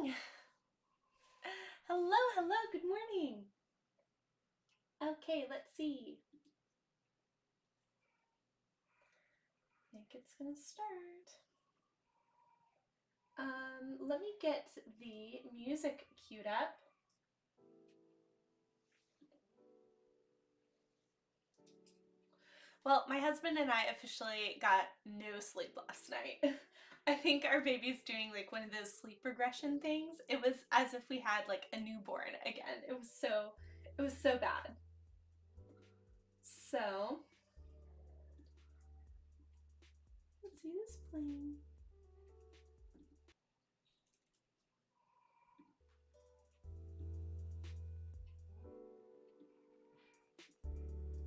morning. Hello, hello, good morning. Okay, let's see. I think it's gonna start. Let me get the music queued up. Well, my husband and I officially got no sleep last night. I think our baby's doing like one of those sleep regression things. It was as if we had like a newborn again. It was so bad. So, let's see this playing.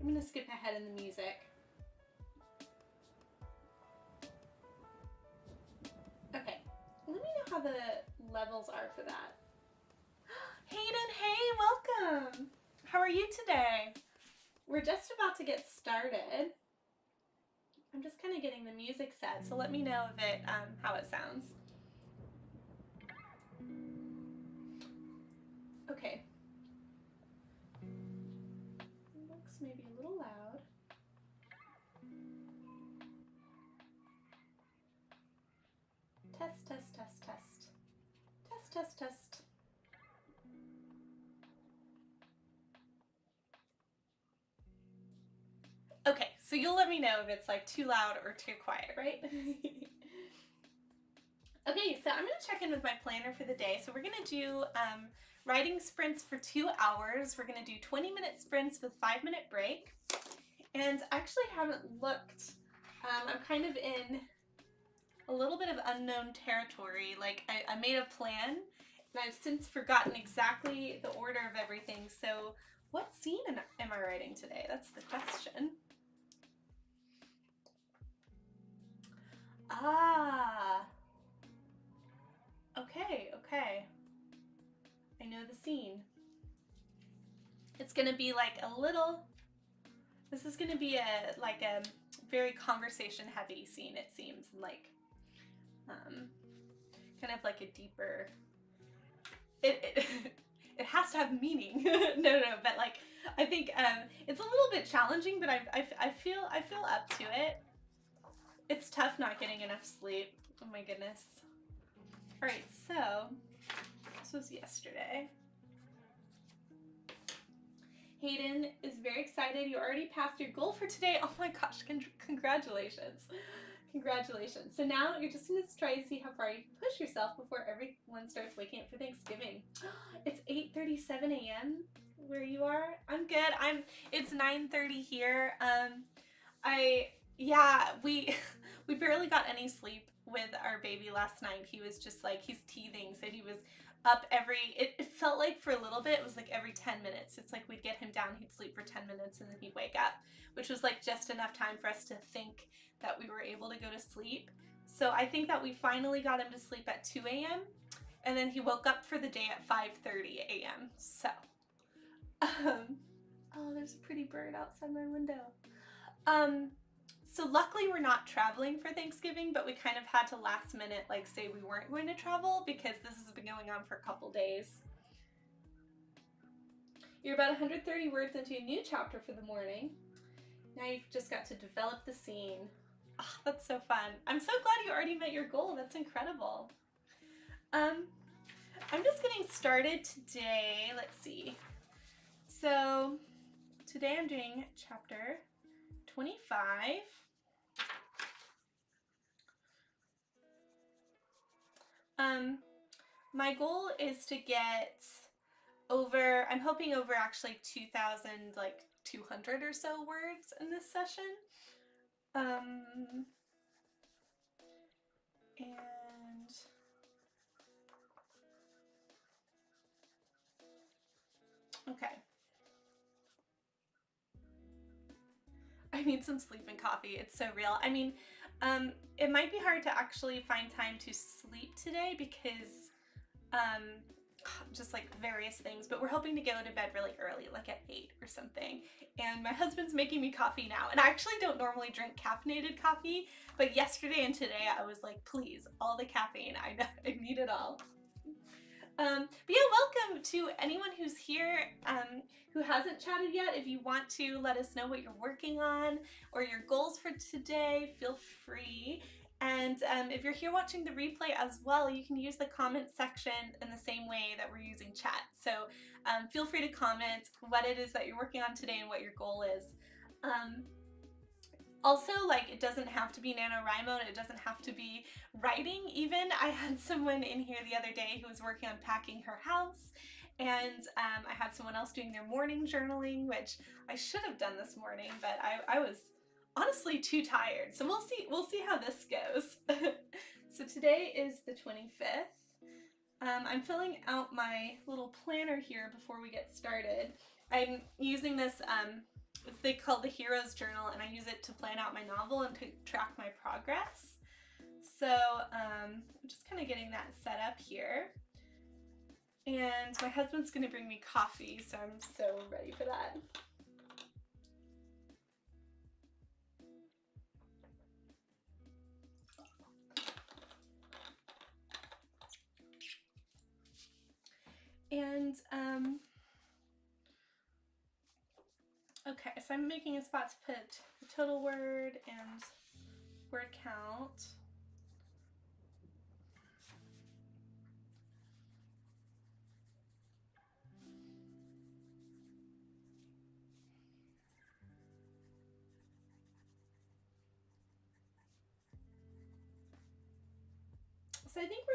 I'm gonna skip ahead in the music. Okay, let me know how the levels are for that. Hayden, hey, welcome! How are you today? We're just about to get started. I'm just kind of getting the music set, so let me know if it, how it sounds. Okay. Looks maybe a little loud. Test, test, test, test. Test, test, test. Okay, so you'll let me know if it's like too loud or too quiet, right? Okay, so I'm gonna check in with my planner for the day. So we're gonna do writing sprints for 2 hours. We're gonna do 20-minute sprints with 5-minute break. And I actually haven't looked. I'm kind of in a little bit of unknown territory. Like I made a plan and I've since forgotten exactly the order of everything. So what scene am I writing today? That's the question. Ah, okay, okay. I know the scene. It's gonna be like a little, this is gonna be a very conversation heavy scene, it seems, like kind of like a deeper, it has to have meaning. no, but like I think it's a little bit challenging, but I feel up to it. It's tough not getting enough sleep. Oh my goodness. All right, so this was yesterday. Hayden is very excited. You already passed your goal for today. Oh my gosh, congratulations. Congratulations. So now you're just going to try to see how far you can push yourself before everyone starts waking up for Thanksgiving. It's 8:37 a.m. where you are. I'm good. It's 9:30 here. We barely got any sleep with our baby last night. He was just like, he's teething, so he was up it felt like for a little bit, it was like every 10 minutes. It's like we'd get him down, he'd sleep for 10 minutes, and then he'd wake up, which was like just enough time for us to think that we were able to go to sleep. So I think that we finally got him to sleep at 2 a.m. and then he woke up for the day at 5:30 a.m. So, oh, there's a pretty bird outside my window. So luckily we're not traveling for Thanksgiving, but we kind of had to last minute like say we weren't going to travel because this has been going on for a couple days. You're about 130 words into a new chapter for the morning. Now you've just got to develop the scene. Oh, that's so fun. I'm so glad you already met your goal. That's incredible. I'm just getting started today. Let's see. So today I'm doing chapter 25. My goal is to get over, I'm hoping over actually 2,200 or so words in this session. And okay. I need some sleep and coffee. It's so real. I mean, it might be hard to actually find time to sleep today because just like various things, but we're hoping to go to bed really early, like at 8 or something. And my husband's making me coffee now. And I actually don't normally drink caffeinated coffee, but yesterday and today I was like, please, all the caffeine. I need it all. But yeah, welcome to anyone who's here who hasn't chatted yet. If you want to let us know what you're working on or your goals for today, feel free. And if you're here watching the replay as well, you can use the comment section in the same way that we're using chat. So feel free to comment what it is that you're working on today and what your goal is. Also, like, it doesn't have to be NaNoWriMo, it doesn't have to be writing even. I had someone in here the other day who was working on packing her house, and I had someone else doing their morning journaling, which I should have done this morning, but I was honestly too tired. So we'll see how this goes. So today is the 25th. I'm filling out my little planner here before we get started. I'm using this they call the Hero's Journal, and I use it to plan out my novel and to track my progress. So I'm just kind of getting that set up here. And my husband's going to bring me coffee, so I'm so ready for that. And okay, so I'm making a spot to put the total word and word count. So I think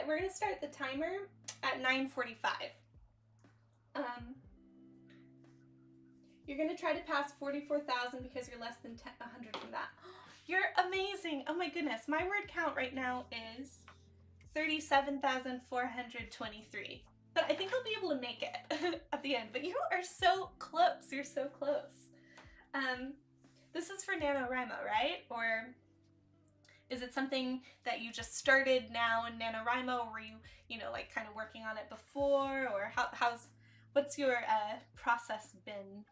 we're gonna start the timer at 9:45. You're gonna try to pass 44,000 because you're less than 100 from that. You're amazing. Oh my goodness. My word count right now is 37,423. But I think I'll be able to make it at the end. But you are so close. You're so close. This is for NaNoWriMo, right? Or is it something that you just started now in NaNoWriMo, or were you know, like kind of working on it before? Or what's your process been?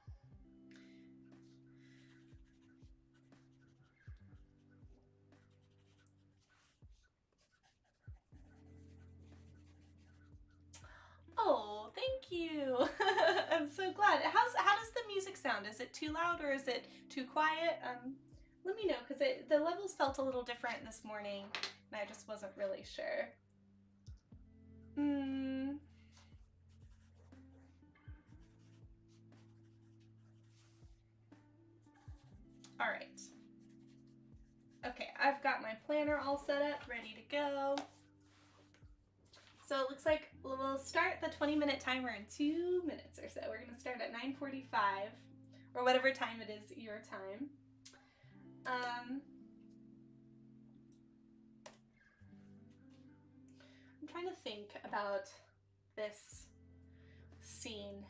Oh, thank you. I'm so glad. How does the music sound? Is it too loud or is it too quiet? Let me know, because the levels felt a little different this morning and I just wasn't really sure. All right. Okay, I've got my planner all set up, ready to go. So it looks like we'll start the 20-minute timer in 2 minutes or so. We're going to start at 9:45 or whatever time it is your time. I'm trying to think about this scene.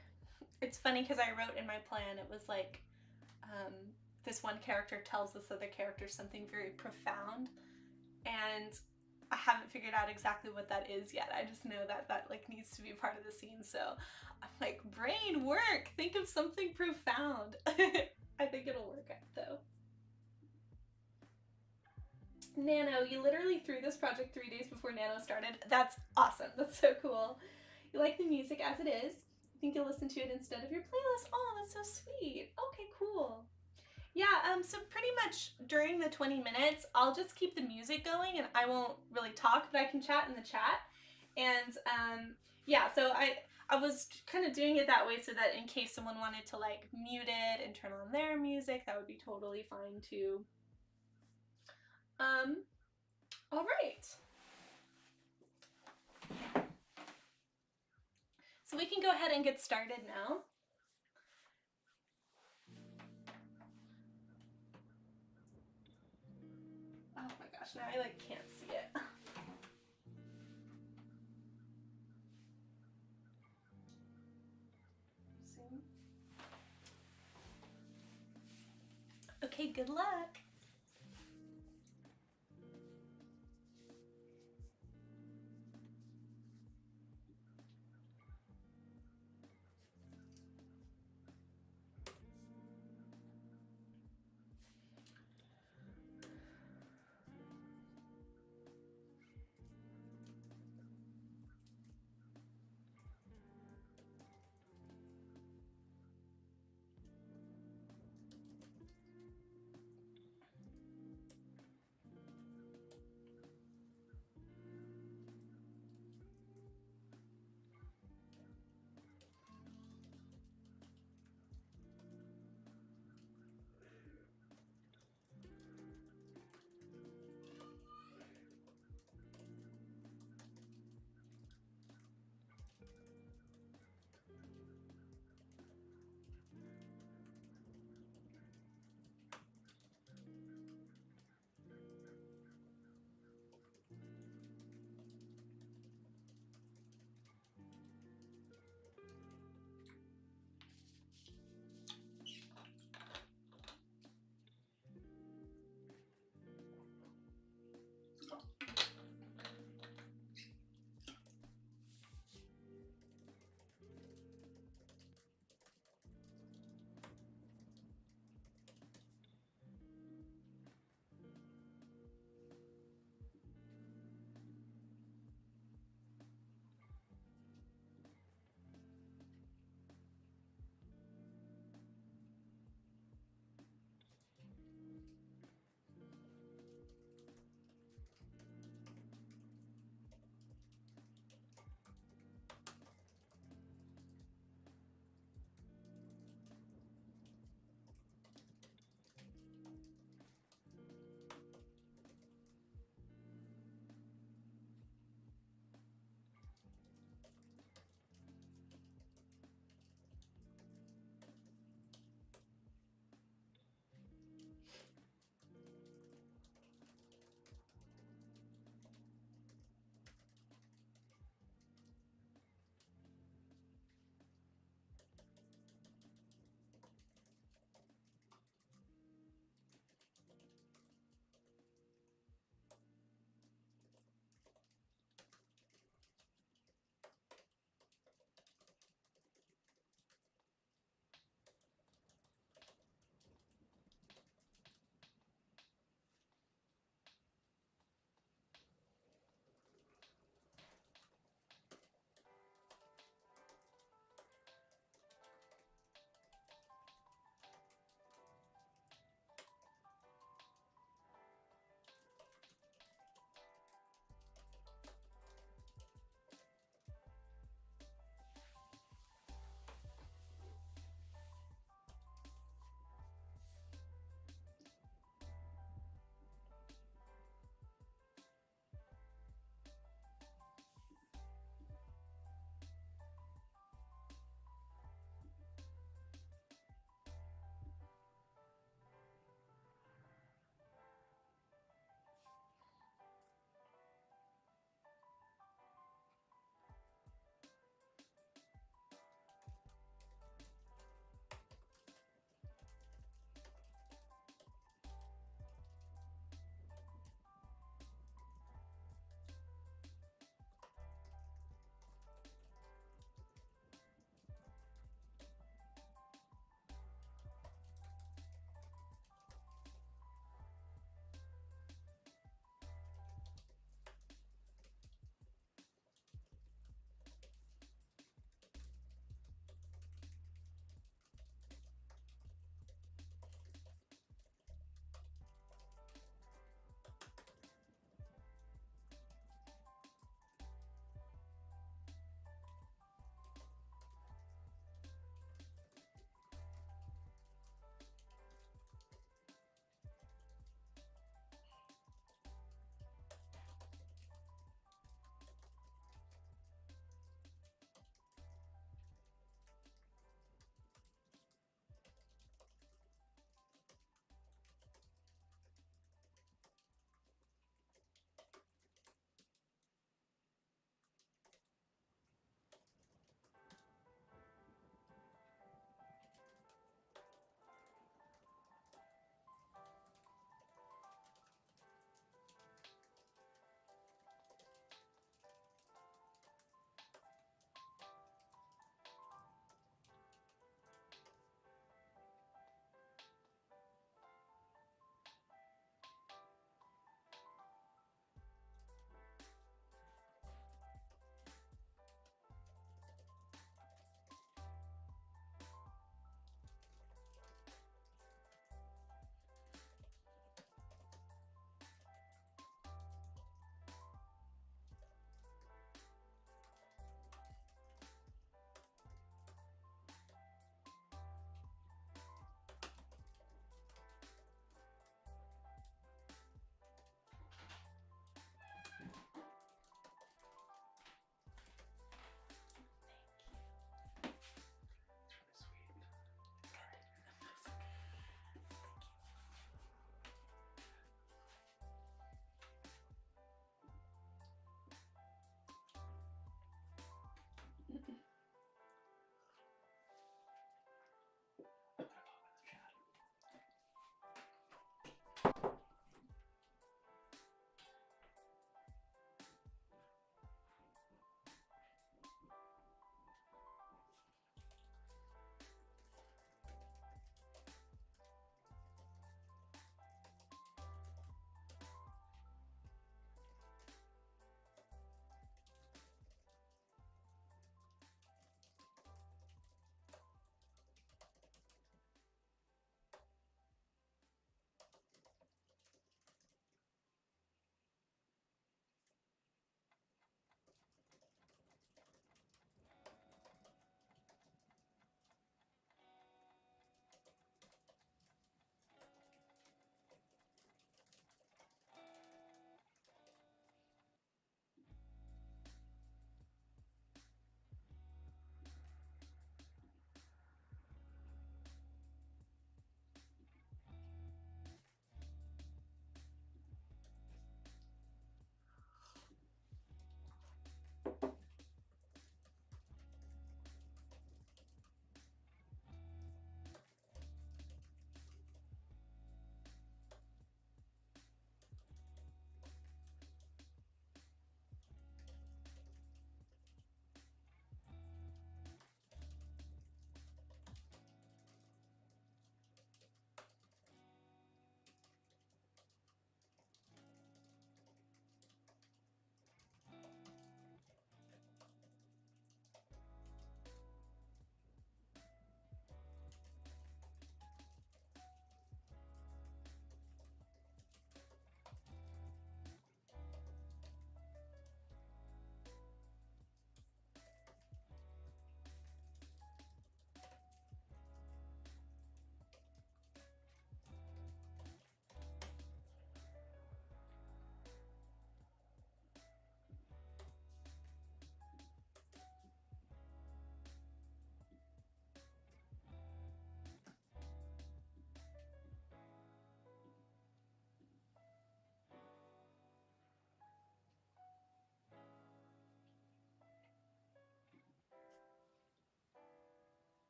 It's funny because I wrote in my plan, it was like this one character tells this other character something very profound, and I haven't figured out exactly what that is yet. I just know that like needs to be part of the scene. So I'm like, brain work, think of something profound. I think it'll work out though. Nano, you literally threw this project 3 days before Nano started. That's awesome. That's so cool. You like the music as it is. I think you'll listen to it instead of your playlist. Oh, that's so sweet. Okay, cool. Yeah, so pretty much during the 20 minutes, I'll just keep the music going and I won't really talk, but I can chat in the chat. And yeah, so I was kind of doing it that way so that in case someone wanted to like mute it and turn on their music, that would be totally fine too. All right. So we can go ahead and get started now. Oh my gosh, now I like can't see it. See? Okay, good luck.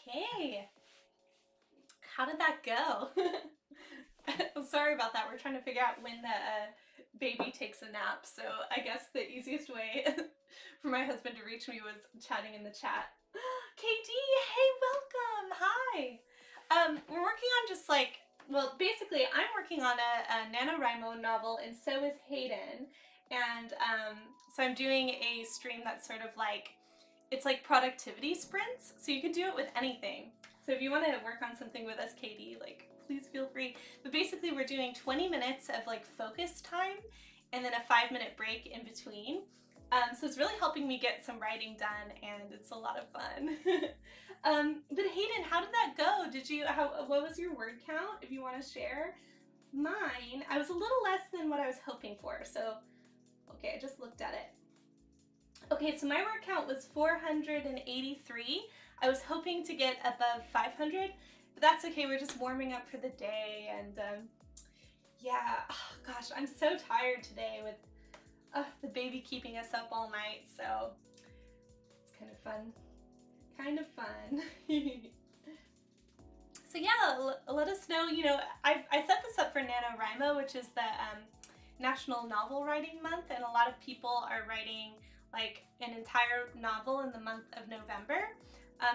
Okay. How did that go? Sorry about that. We're trying to figure out when the baby takes a nap. So I guess the easiest way for my husband to reach me was chatting in the chat. Katie, hey, welcome. Hi. We're working on just like, well, basically I'm working on a NaNoWriMo novel and so is Hayden. And so I'm doing a stream that's sort of like, it's like productivity sprints. So you can do it with anything. So if you want to work on something with us, Katie, like, please feel free. But basically we're doing 20 minutes of like focus time and then a 5-minute break in between. So it's really helping me get some writing done and it's a lot of fun. But Hayden, how did that go? What was your word count, if you want to share? Mine, I was a little less than what I was hoping for. So, okay, I just looked at it. Okay, so my word count was 483. I was hoping to get above 500, but that's okay. We're just warming up for the day, and yeah, oh, gosh, I'm so tired today with the baby keeping us up all night, so it's kind of fun. So yeah, let us know, you know, I set this up for NaNoWriMo, which is the National Novel Writing Month, and a lot of people are writing like an entire novel in the month of November.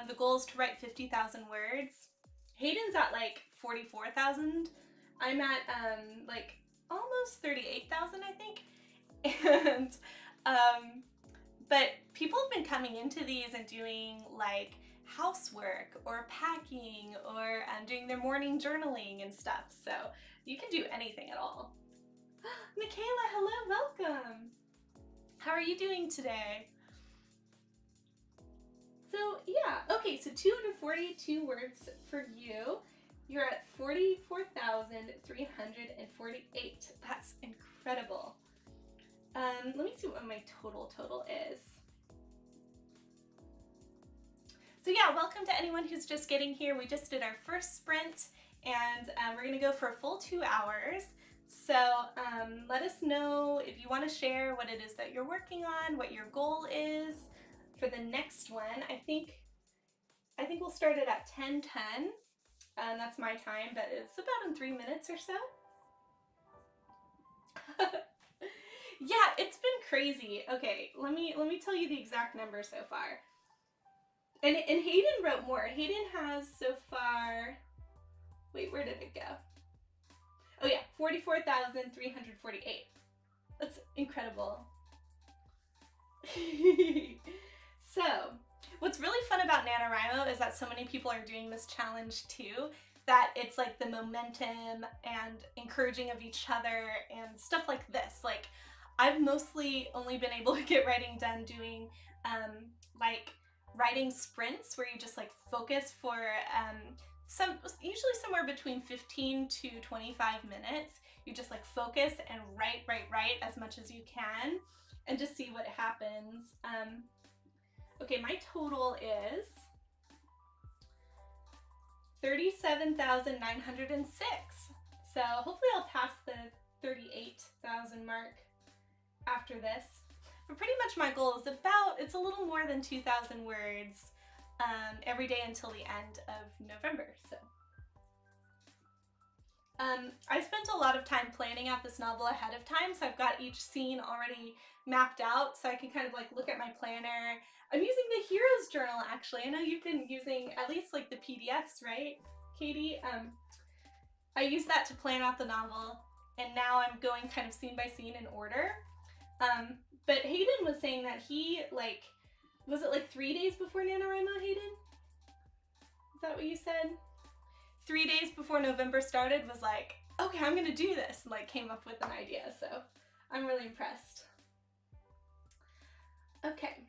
The goal is to write 50,000 words. Hayden's at like 44,000. I'm at like almost 38,000, I think. And but people have been coming into these and doing like housework or packing or doing their morning journaling and stuff. So you can do anything at all. Michaela, hello, welcome. How are you doing today? So yeah, okay, so 242 words for you. You're at 44,348. That's incredible. Let me see what my total is. So yeah, welcome to anyone who's just getting here. We just did our first sprint and we're gonna go for a full 2 hours. So let us know if you want to share what it is that you're working on, what your goal is for the next one. I think we'll start it at 10:10. That's my time, but it's about in 3 minutes or so. Yeah, it's been crazy. Okay, let me tell you the exact number so far. And Hayden wrote more. Hayden has so far, wait, where did it go? Oh yeah, 44,348. That's incredible. So, what's really fun about NaNoWriMo is that so many people are doing this challenge too, that it's like the momentum and encouraging of each other and stuff like this. Like, I've mostly only been able to get writing done doing like writing sprints where you just like focus for usually somewhere between 15 to 25 minutes. You just like focus and write as much as you can and just see what happens. Okay, my total is 37,906. So hopefully I'll pass the 38,000 mark after this. But pretty much my goal is it's a little more than 2,000 words every day until the end of November. So I spent a lot of time planning out this novel ahead of time, so I've got each scene already mapped out, so I can kind of like look at my planner. I'm using the Heroes Journal, actually. I know you've been using at least like the PDFs, right, Katie? I use that to plan out the novel, and now I'm going kind of scene by scene in order. But Hayden was saying that he like, was it like 3 days before NaNoWriMo, Hayden? Is that what you said? 3 days before November started was like, okay, I'm gonna do this, and like came up with an idea, so I'm really impressed. Okay,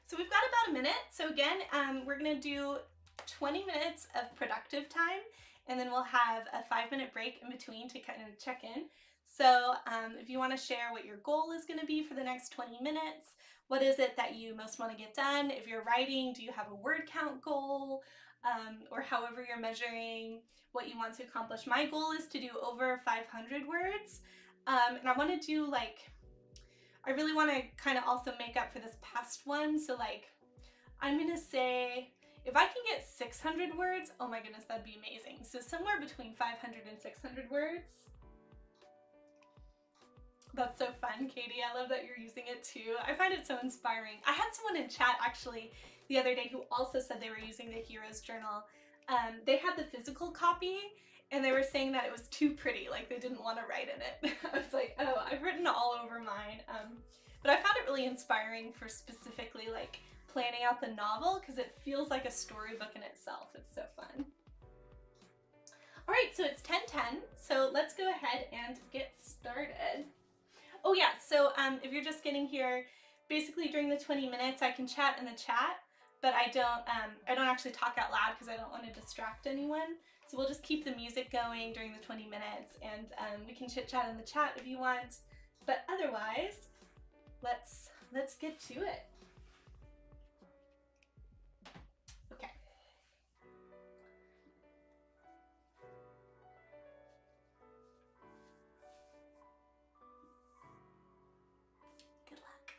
so we've got about a minute. So again, we're gonna do 20 minutes of productive time, and then we'll have a 5-minute break in between to kind of check in. So if you want to share what your goal is going to be for the next 20 minutes, what is it that you most want to get done? If you're writing, do you have a word count goal? Or however you're measuring what you want to accomplish. My goal is to do over 500 words. And I want to do like, I really want to kind of also make up for this past one. So like, I'm going to say If I can get 600 words, oh my goodness, that'd be amazing. So somewhere between 500 and 600 words. That's so fun, Katie. I love that you're using it too. I find it so inspiring. I had someone in chat actually the other day who also said they were using the Heroes Journal. They had the physical copy and they were saying that it was too pretty, like they didn't want to write in it. I was like, oh, I've written all over mine. But I found it really inspiring for specifically like planning out the novel because it feels like a storybook in itself. It's so fun. All right, so it's 10:10, so let's go ahead and get started. Oh yeah, so if you're just getting here, basically during the 20 minutes I can chat in the chat, but I don't actually talk out loud because I don't want to distract anyone. So we'll just keep the music going during the 20 minutes and we can chit chat in the chat if you want. But otherwise, let's get to it. Okay. Good luck.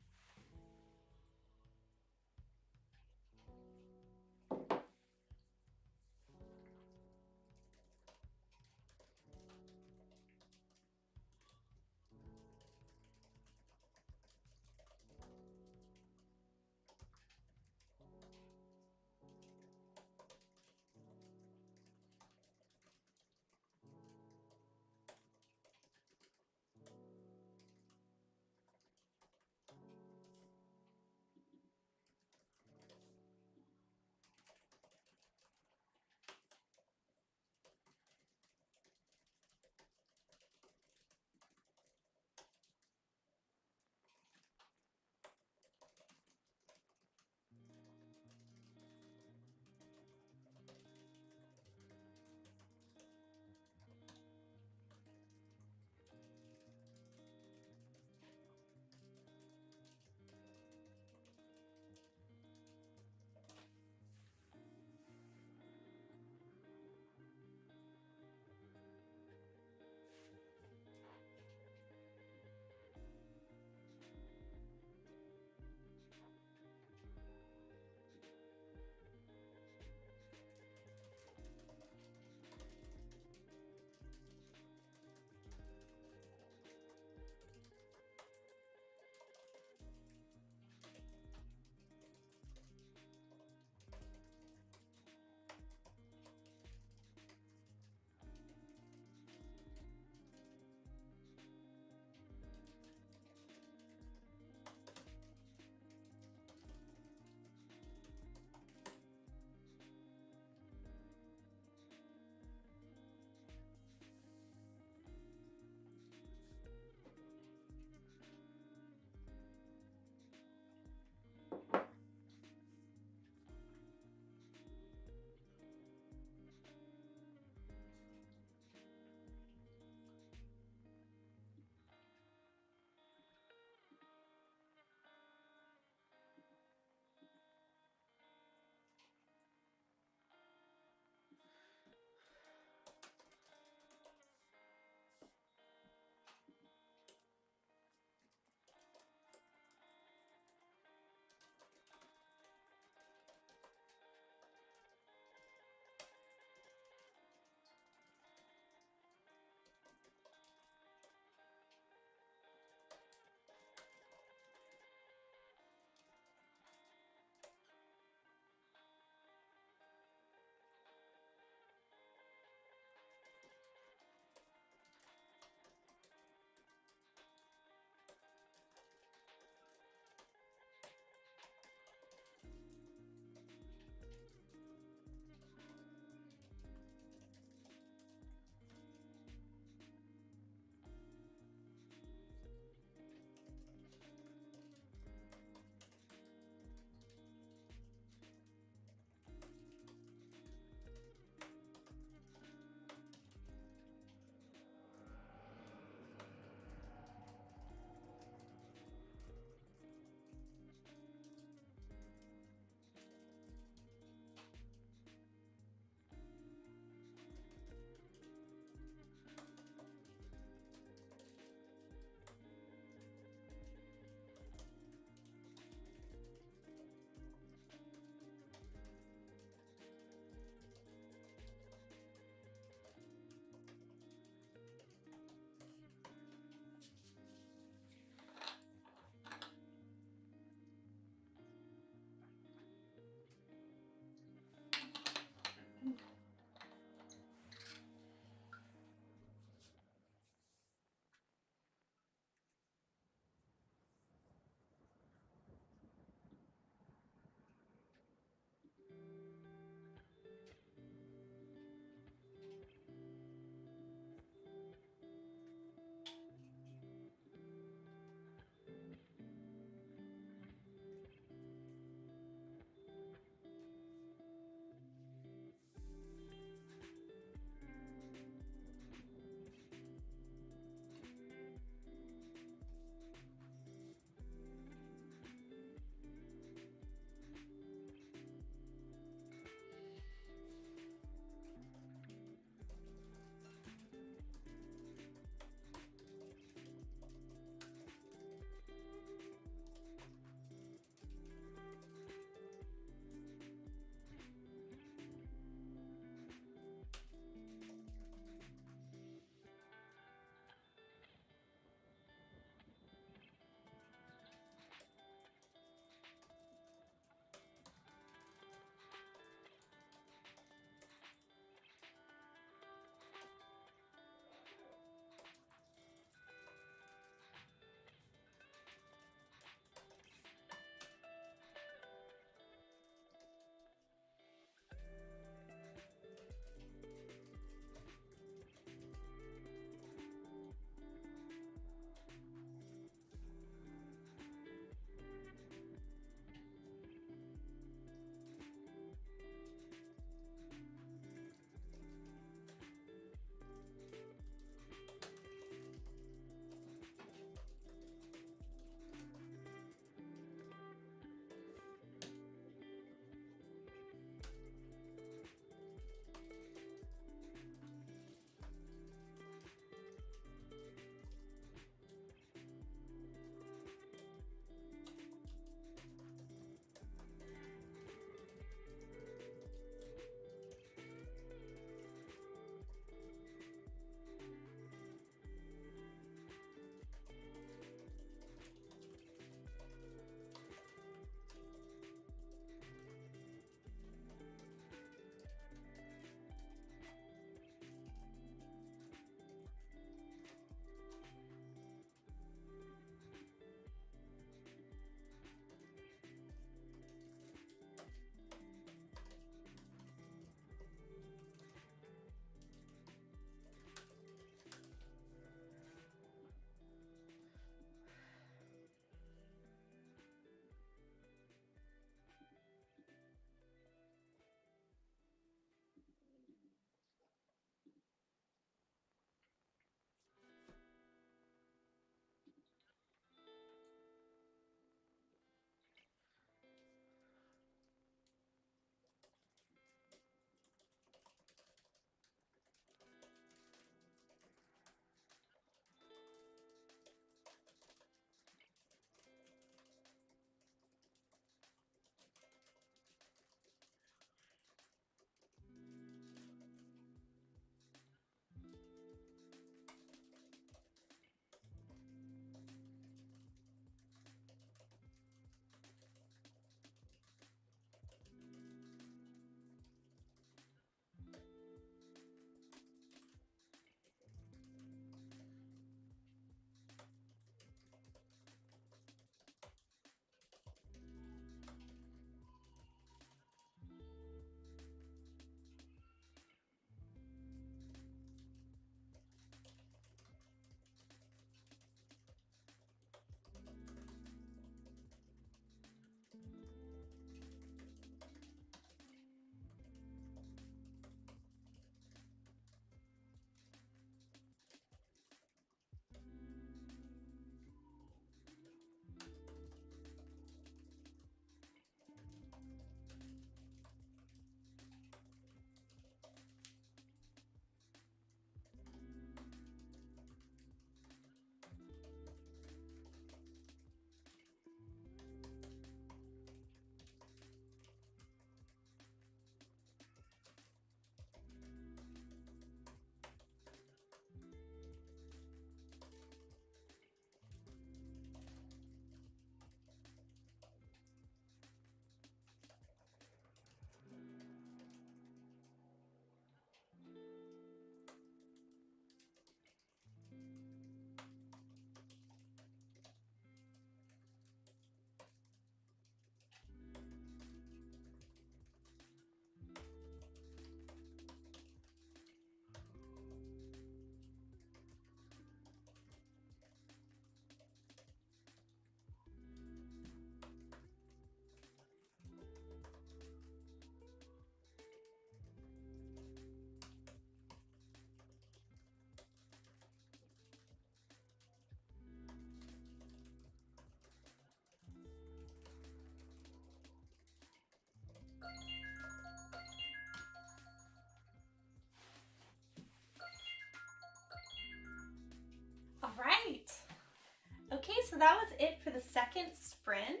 that was it for the second sprint.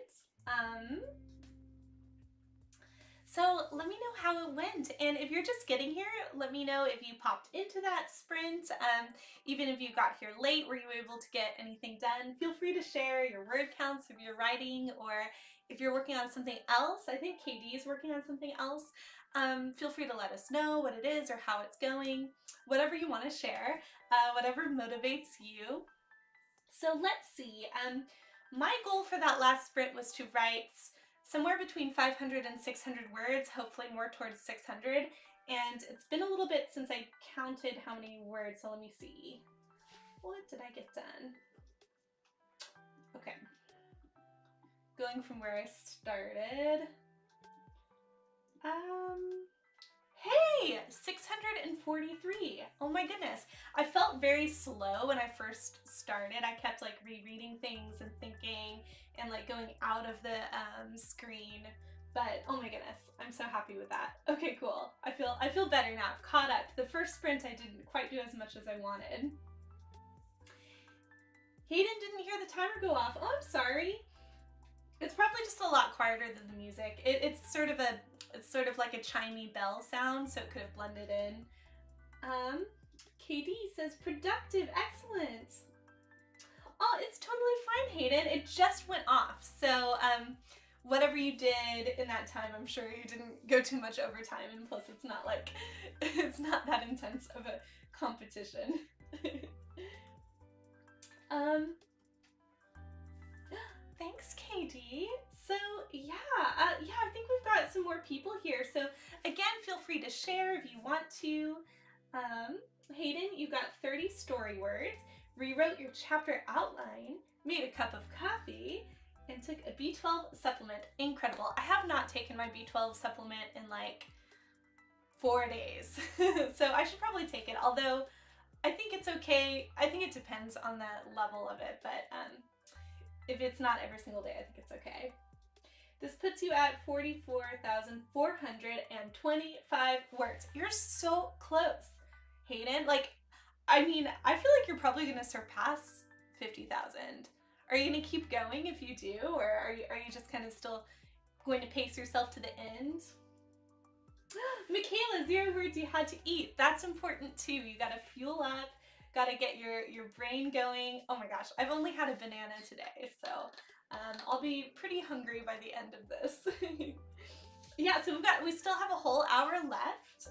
So let me know how it went, and if you're just getting here, let me know if you popped into that sprint. Even if you got here late, were you able to get anything done? Feel free to share your word counts if you're writing, or if you're working on something else. I think KD is working on something else. Feel free to let us know what it is or how it's going, whatever you want to share, whatever motivates you. So let's see, my goal for that last sprint was to write somewhere between 500 and 600 words, hopefully more towards 600. And it's been a little bit since I counted how many words, so let me see. What did I get done? Okay. Going from where I started. Hey, 643. Oh my goodness. I felt very slow when I first started. I kept like rereading things and thinking and like going out of the screen. But oh my goodness, I'm so happy with that. Okay, cool. I feel better now. I've caught up. The first sprint I didn't quite do as much as I wanted. Hayden didn't hear the timer go off. Oh, I'm sorry. It's probably just a lot quieter than the music. It's sort of like a chimey bell sound, so it could have blended in. KD says productive, excellent. Oh, it's totally fine, Hayden. It just went off. So whatever you did in that time, I'm sure you didn't go too much overtime, and plus it's not like, it's not that intense of a competition. Thanks, KD. So yeah, I think we've got some more people here. So again, feel free to share if you want to. Hayden, you got 30 story words, rewrote your chapter outline, made a cup of coffee, and took a B12 supplement. Incredible. I have not taken my B12 supplement in like 4 days. So I should probably take it, although I think it's okay. I think it depends on the level of it, but if it's not every single day, I think it's okay. This puts you at 44,425 words. You're so close, Hayden. Like, I mean, I feel like you're probably gonna surpass 50,000. Are you gonna keep going if you do, or are you just kind of still going to pace yourself to the end? Michaela, 0 words you had to eat. That's important too. You gotta fuel up. Gotta get your brain going. Oh my gosh, I've only had a banana today, so I'll be pretty hungry by the end of this. Yeah, so we still have a whole hour left.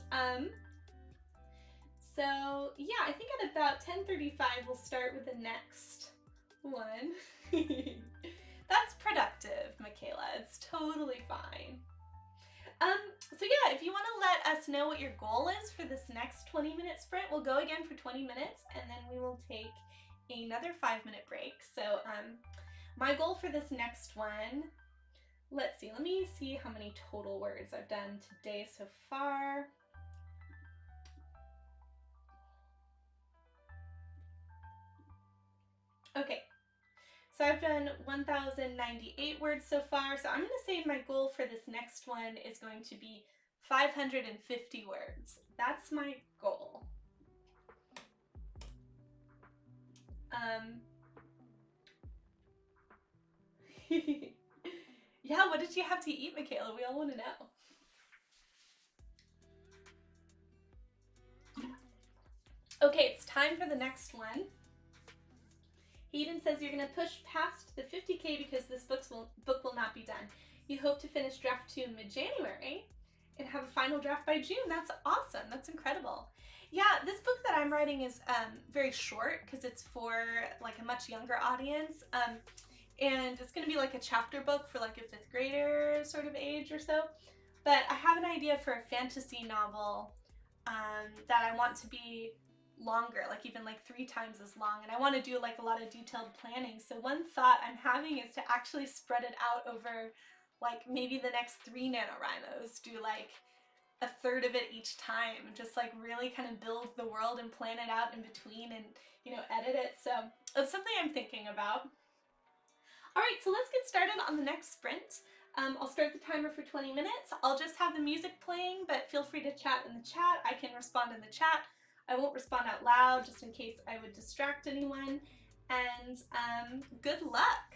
So yeah, I think at about 10:35 we'll start with the next one. That's productive, Michaela. It's totally fine. So yeah, if you want to let us know what your goal is for this next 20-minute sprint, we'll go again for 20 minutes and then we will take another 5-minute break. So my goal for this next one, let me see how many total words I've done today so far. Okay. So I've done 1,098 words so far, so I'm going to say my goal for this next one is going to be 550 words. That's my goal. Yeah, what did you have to eat, Michaela? We all want to know. Okay, it's time for the next one. Hayden says you're going to push past the 50K because this book will not be done. You hope to finish draft 2 in mid-January and have a final draft by June. That's awesome. That's incredible. Yeah, this book that I'm writing is very short because it's for like a much younger audience. And it's going to be like a chapter book for like a 5th grader sort of age or so. But I have an idea for a fantasy novel that I want to be longer, like even like 3 times as long, and I want to do like a lot of detailed planning. So one thought I'm having is to actually spread it out over like maybe the next 3 NaNoWriMos, do like a third of it each time, just like really kind of build the world and plan it out in between and, you know, edit it. So it's something I'm thinking about. All right, so let's get started on the next sprint. I'll start the timer for 20 minutes. I'll just have the music playing, but feel free to chat in the chat. I can respond in the chat. I won't respond out loud just in case I would distract anyone. and good luck.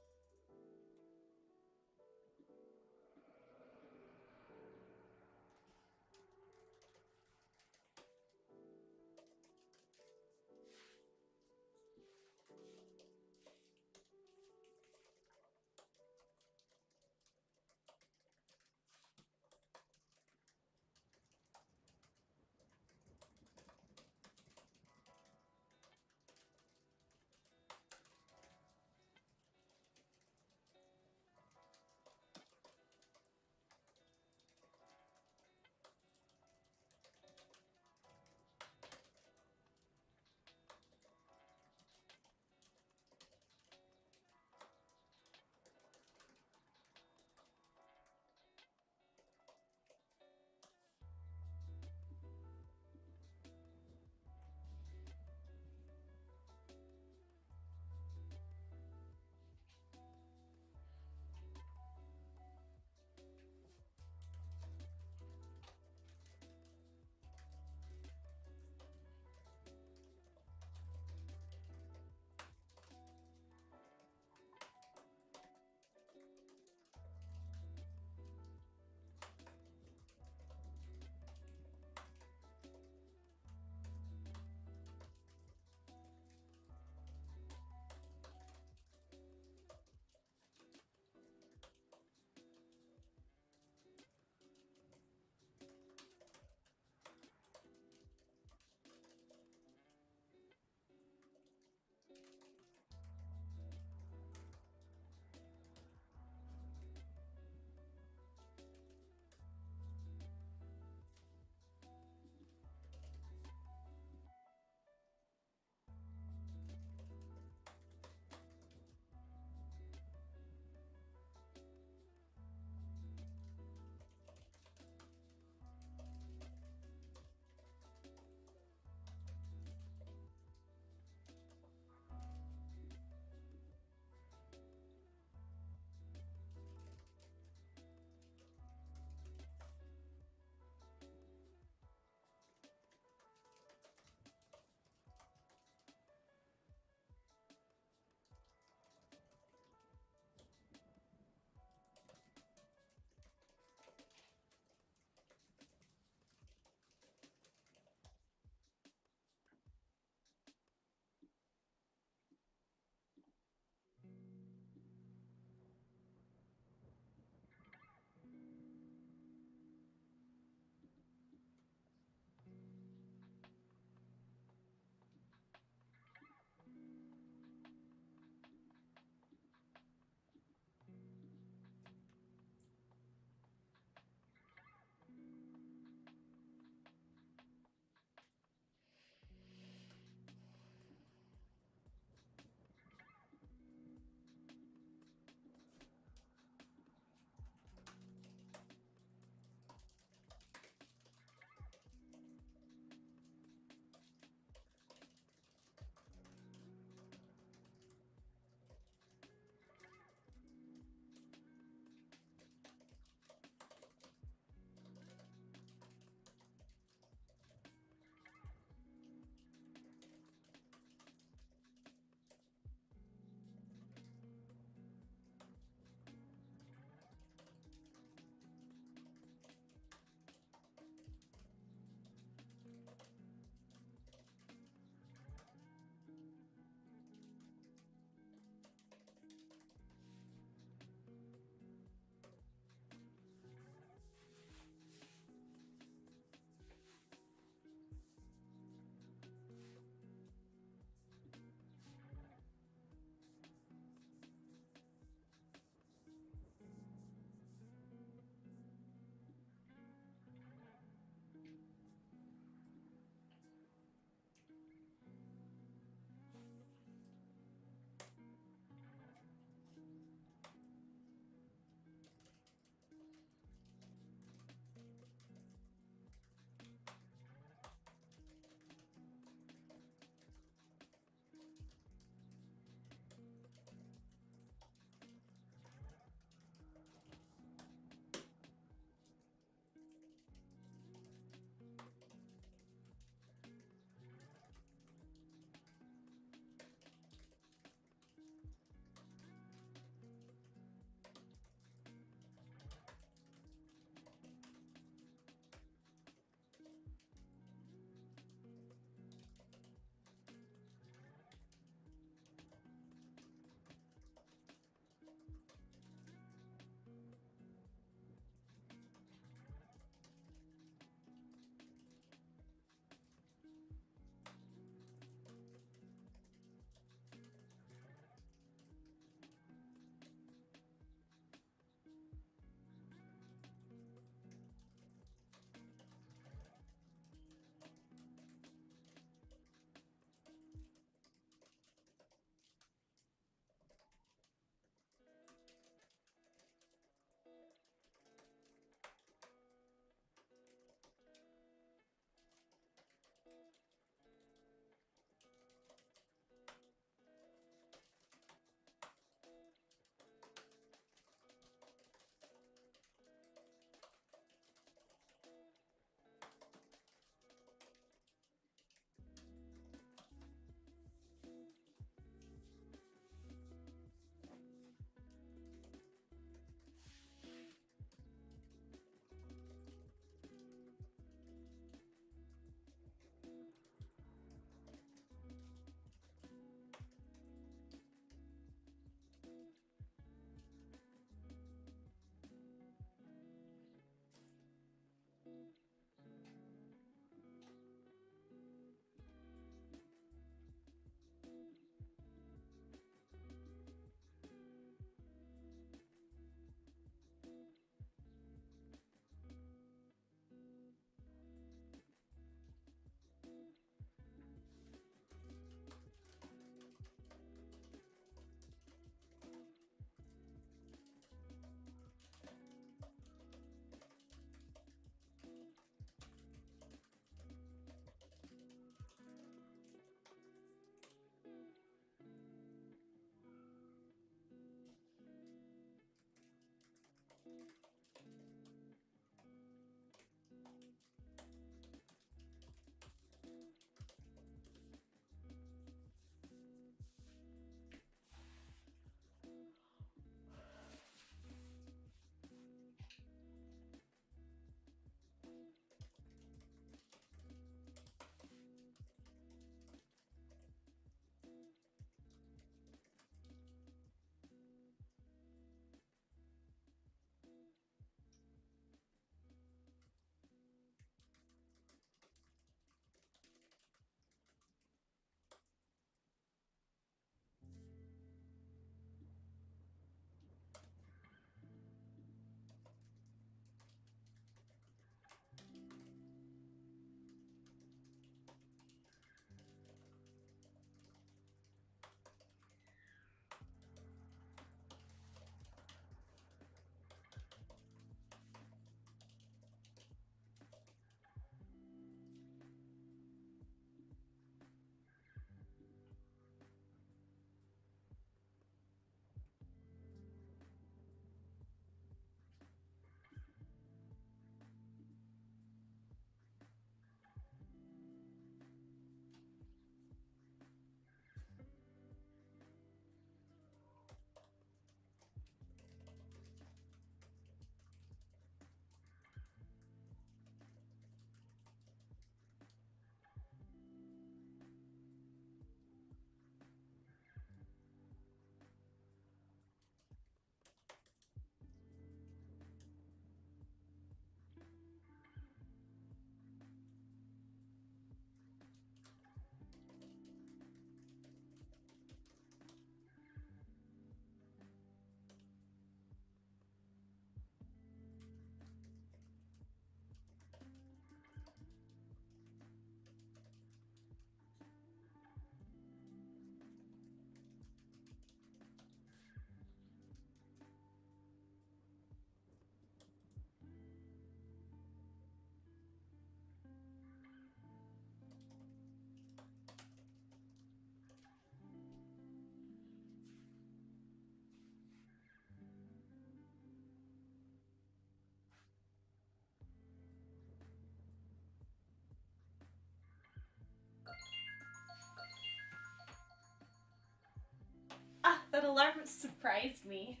That alarm surprised me.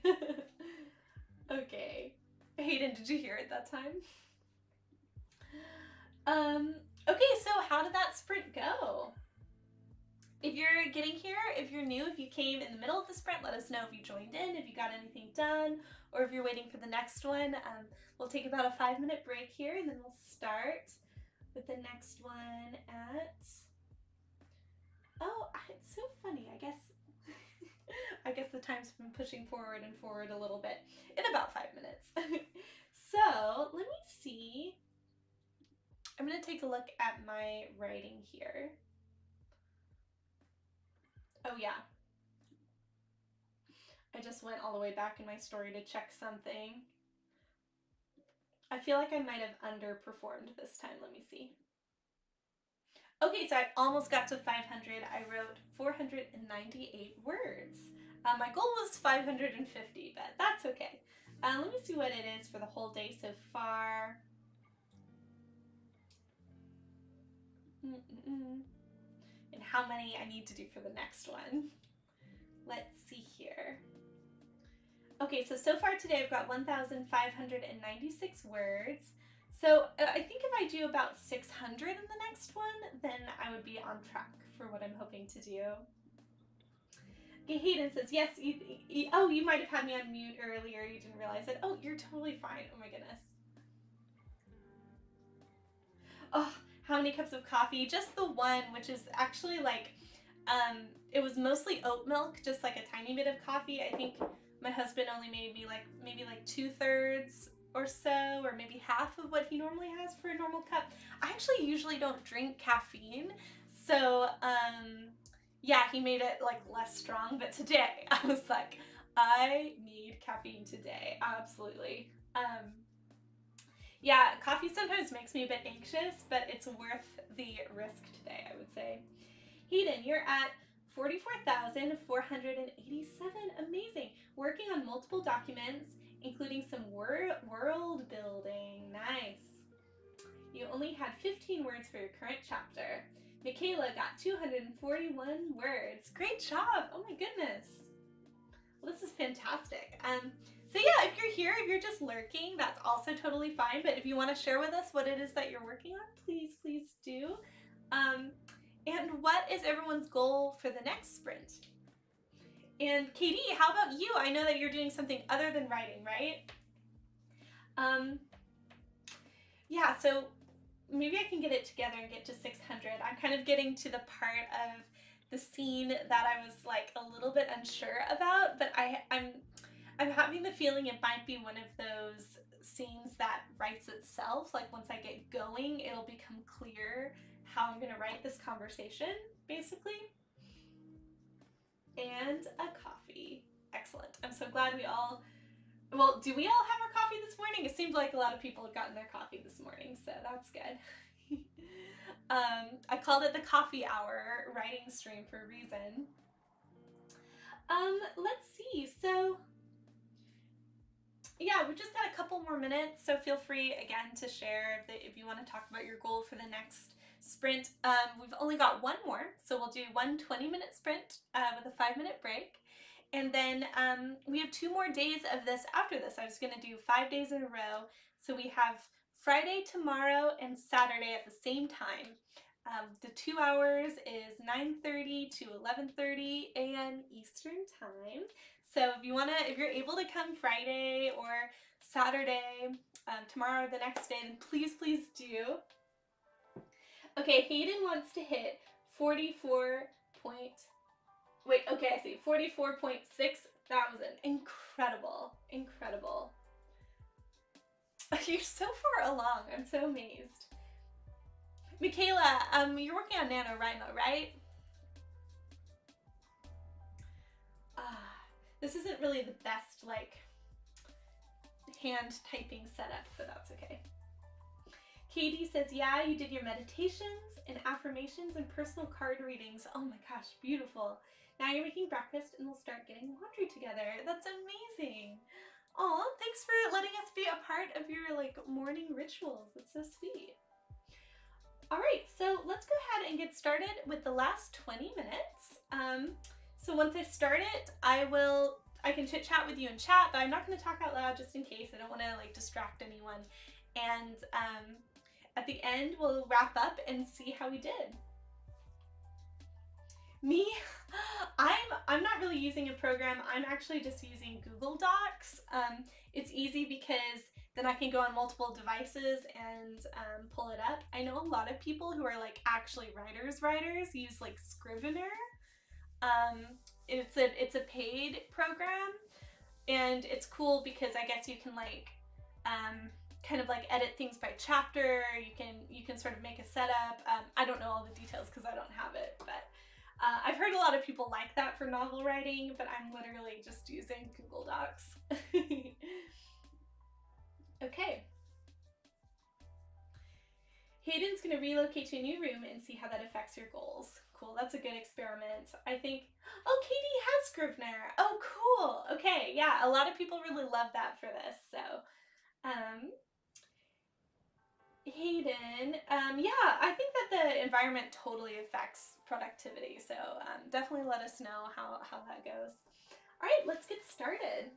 Okay. Hayden, did you hear it that time? Okay, so how did that sprint go? If you're getting here, if you're new, if you came in the middle of the sprint, let us know if you joined in, if you got anything done, or if you're waiting for the next one. We'll take about a 5-minute break here, and then we'll start with the next one at... Oh, it's so funny. I guess the time's been pushing forward and forward a little bit in about 5 minutes. So let me see. I'm going to take a look at my writing here. Oh yeah. I just went all the way back in my story to check something. I feel like I might have underperformed this time. Let me see. Okay, so I almost got to 500. I wrote 498 words. My goal was 550, but that's okay. Let me see what it is for the whole day so far. And how many I need to do for the next one. Let's see here. Okay, so far today I've got 1,596 words. So I think if I do about 600 in the next one, then I would be on track for what I'm hoping to do. Okay, Hayden says, yes, oh, you might have had me on mute earlier. You didn't realize it. Oh, you're totally fine. Oh my goodness. Oh, how many cups of coffee? Just the one, which is actually like, it was mostly oat milk, just like a tiny bit of coffee. I think my husband only made me like maybe like 2/3 or so, or maybe half of what he normally has for a normal cup. I actually usually don't drink caffeine, so yeah, he made it like less strong, but today I was like, I need caffeine today, absolutely. Yeah, coffee sometimes makes me a bit anxious, but it's worth the risk today, I would say. Hayden, you're at 44,487. Amazing. Working on multiple documents, including some world building. Nice. You only had 15 words for your current chapter. Michaela got 241 words. Great job. Oh my goodness. Well, this is fantastic. So yeah, if you're here, if you're just lurking, that's also totally fine. But if you want to share with us what it is that you're working on, please do. And what is everyone's goal for the next sprint? And Katie, how about you? I know that you're doing something other than writing, right? Yeah, so maybe I can get it together and get to 600. I'm kind of getting to the part of the scene that I was like a little bit unsure about, but I'm having the feeling it might be one of those scenes that writes itself. Like once I get going, it'll become clear how I'm gonna write this conversation, basically. And a coffee. Excellent. I'm so glad we all, well, do we all have our coffee this morning? It seems like a lot of people have gotten their coffee this morning, so that's good. I called it the coffee hour writing stream for a reason. Let's see, so yeah, we've just got a couple more minutes, so feel free again to share if you want to talk about your goal for the next sprint. We've only got one more, so we'll do one 20-minute sprint with a 5-minute break. And then we have 2 more days of this after this. I was going to do 5 days in a row. So we have Friday tomorrow and Saturday at the same time. The 2 hours is 9:30 to 11:30 a.m. Eastern time. So if you're able to come Friday or Saturday, tomorrow or the next day, then please do. Okay, Hayden wants to hit 44.6 thousand. Incredible. You're so far along. I'm so amazed. Michaela, you're working on NaNoWriMo, right? This isn't really the best, like, hand typing setup, but that's okay. Katie says, yeah, you did your meditations and affirmations and personal card readings. Oh my gosh, beautiful. Now you're making breakfast and we'll start getting laundry together. That's amazing. Aw, thanks for letting us be a part of your like morning rituals. That's so sweet. All right, so let's go ahead and get started with the last 20 minutes. So once I start it, I can chit chat with you in chat, but I'm not going to talk out loud just in case. I don't want to like distract anyone. And at the end, we'll wrap up and see how we did. Me, I'm not really using a program. I'm actually just using Google Docs. It's easy because then I can go on multiple devices and pull it up. I know a lot of people who are like actually writers use like Scrivener. It's a paid program, and it's cool because I guess you can like kind of like edit things by chapter. You can sort of make a setup. I don't know all the details because I don't have it, but I've heard a lot of people like that for novel writing, but I'm literally just using Google Docs. Okay. Hayden's going to relocate to a new room and see how that affects your goals. Cool, that's a good experiment. I think, oh, Katie has Scrivener. Oh, cool. Okay, yeah, a lot of people really love that for this. So, Hayden, yeah, I think that the environment totally affects productivity. So definitely let us know how that goes. All right, let's get started.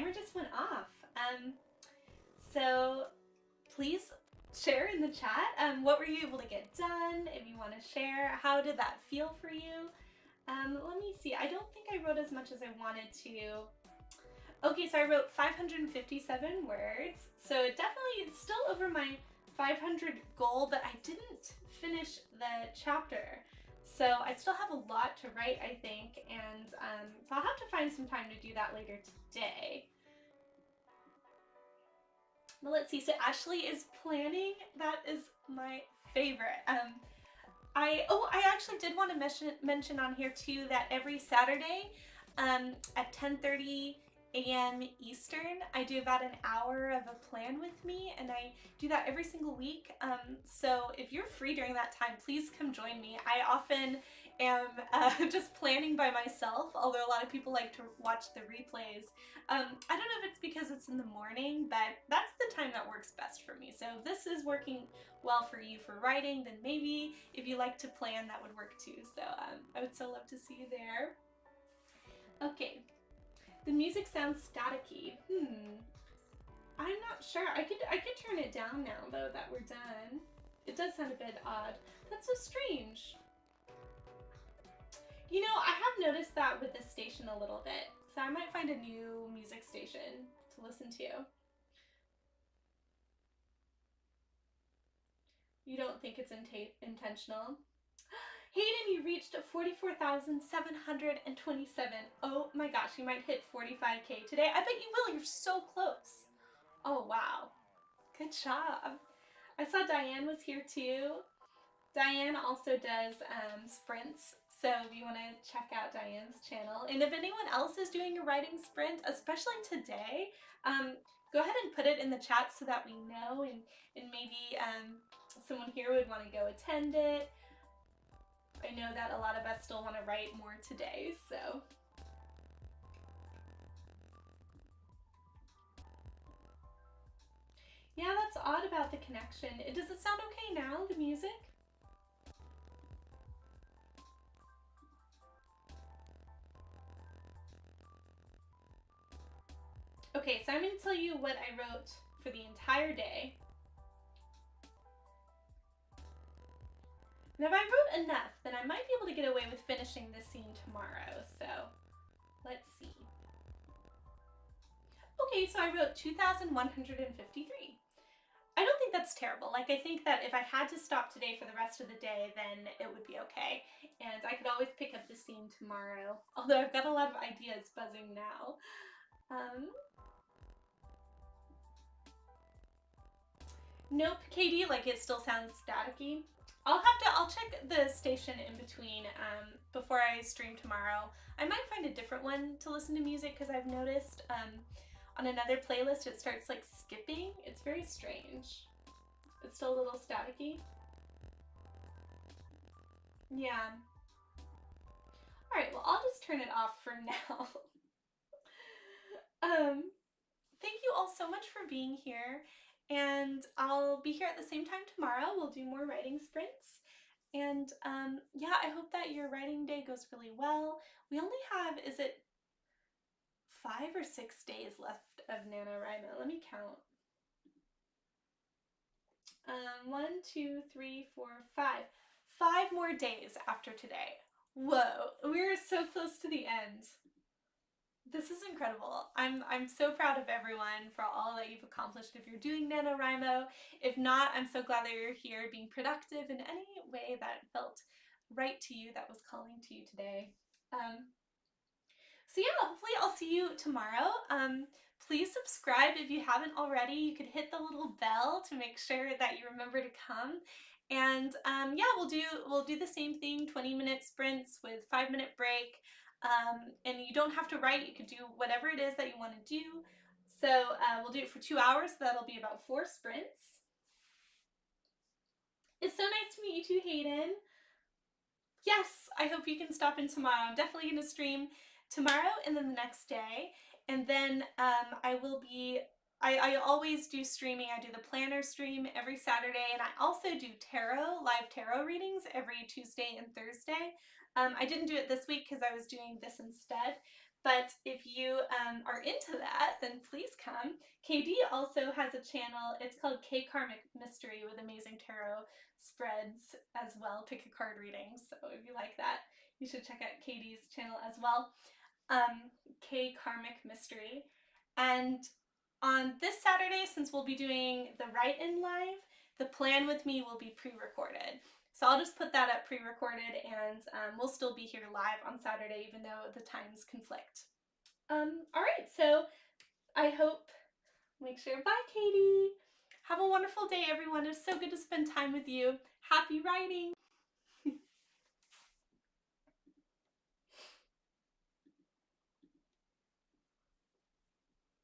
timer just went off. So please share in the chat. What were you able to get done? If you want to share, how did that feel for you? Let me see. I don't think I wrote as much as I wanted to. Okay, so I wrote 557 words. So it definitely is still over my 500 goal, but I didn't finish the chapter. So I still have a lot to write, I think, and so I'll have to find some time to do that later today. But let's see, so Ashley is planning. That is my favorite. I actually did want to mention on here too that every Saturday at 10:30 a.m. Eastern, I do about an hour of a plan with me, and I do that every single week. So if you're free during that time, please come join me. I often am just planning by myself, although a lot of people like to watch the replays. I don't know if it's because it's in the morning, but that's the time that works best for me. So if this is working well for you for writing, then maybe if you like to plan, that would work too. So I would so love to see you there. Okay. The music sounds staticky. I'm not sure. I could turn it down now though that we're done. It does sound a bit odd. That's so strange. You know, I have noticed that with this station a little bit. So I might find a new music station to listen to. You don't think it's intentional? Hayden, you reached 44,727. Oh my gosh, you might hit 45K today. I bet you will. You're so close. Oh, wow. Good job. I saw Diane was here too. Diane also does sprints. So if you want to check out Diane's channel. And if anyone else is doing a writing sprint, especially today, go ahead and put it in the chat so that we know. And maybe someone here would want to go attend it. I know that a lot of us still want to write more today, so. Yeah, that's odd about the connection. Does it sound okay now, the music? Okay, so I'm going to tell you what I wrote for the entire day. And if I wrote enough, then I might be able to get away with finishing this scene tomorrow, so let's see. Okay, so I wrote 2,153. I don't think that's terrible. Like, I think that if I had to stop today for the rest of the day, then it would be okay. And I could always pick up the scene tomorrow, although I've got a lot of ideas buzzing now. Nope, Katie, like it still sounds staticky. I'll check the station in between before I stream tomorrow. I might find a different one to listen to music because I've noticed on another playlist it starts like skipping. It's very strange. It's still a little staticky. Yeah. Alright, well I'll just turn it off for now. Thank you all so much for being here. And I'll be here at the same time tomorrow. We'll do more writing sprints. And yeah, I hope that your writing day goes really well. We only have, is it 5 or 6 days left of NaNoWriMo? Let me count. 1, 2, 3, 4, 5. 5 more days after today. Whoa, we're so close to the end. This is incredible. I'm so proud of everyone for all that you've accomplished if you're doing NaNoWriMo. If not, I'm so glad that you're here being productive in any way that felt right to you, that was calling to you today. So yeah, hopefully I'll see you tomorrow. Please subscribe if you haven't already. You could hit the little bell to make sure that you remember to come. And yeah, we'll do the same thing, 20-minute sprints with 5-minute break. And you don't have to write, you can do whatever it is that you want to do. So we'll do it for 2 hours, so that'll be about 4 sprints. It's so nice to meet you too, Hayden. Yes, I hope you can stop in tomorrow. I'm definitely going to stream tomorrow and then the next day. And then I always do streaming. I do the planner stream every Saturday, and I also do live tarot readings every Tuesday and Thursday. I didn't do it this week because I was doing this instead, But if you are into that, then please come. KD also has a channel. It's called K Karmic Mystery with amazing tarot spreads as well, pick a card readings. So if you like that, you should check out KD's channel as well. K Karmic Mystery. And on this Saturday, since we'll be doing the write-in live, the plan with me will be pre-recorded. So I'll just put that up pre-recorded, and we'll still be here live on Saturday, even though the times conflict. All right, so I hope, make sure, bye Katie. Have a wonderful day, everyone. It was so good to spend time with you. Happy writing.